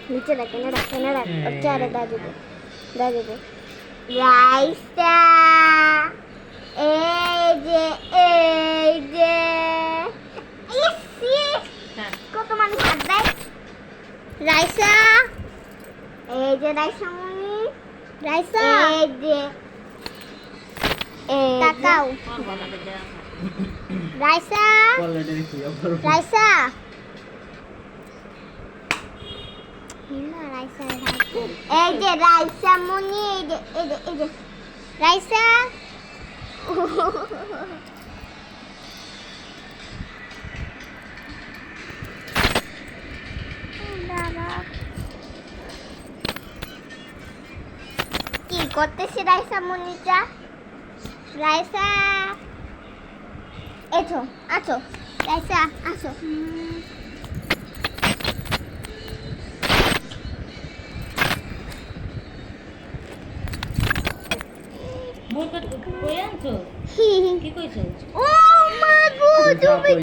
নিচে রাখ এনে রাখ ওর চেয়ারে দাঁড়িয়ে রাইসটা এই যে ইসি কত মানুষ হাত দেয় রাইসা এই যে রাইসা মনি রাইসা এই যে তাকাও রাইসা রাইসা এই যে রাইসা মনি এই যে রাইসা কি করতেছি রাইসা মনিটা রাইসা এসো আসো রাইসা আসো কই আনছো কি কইছো ও মা গো তুমি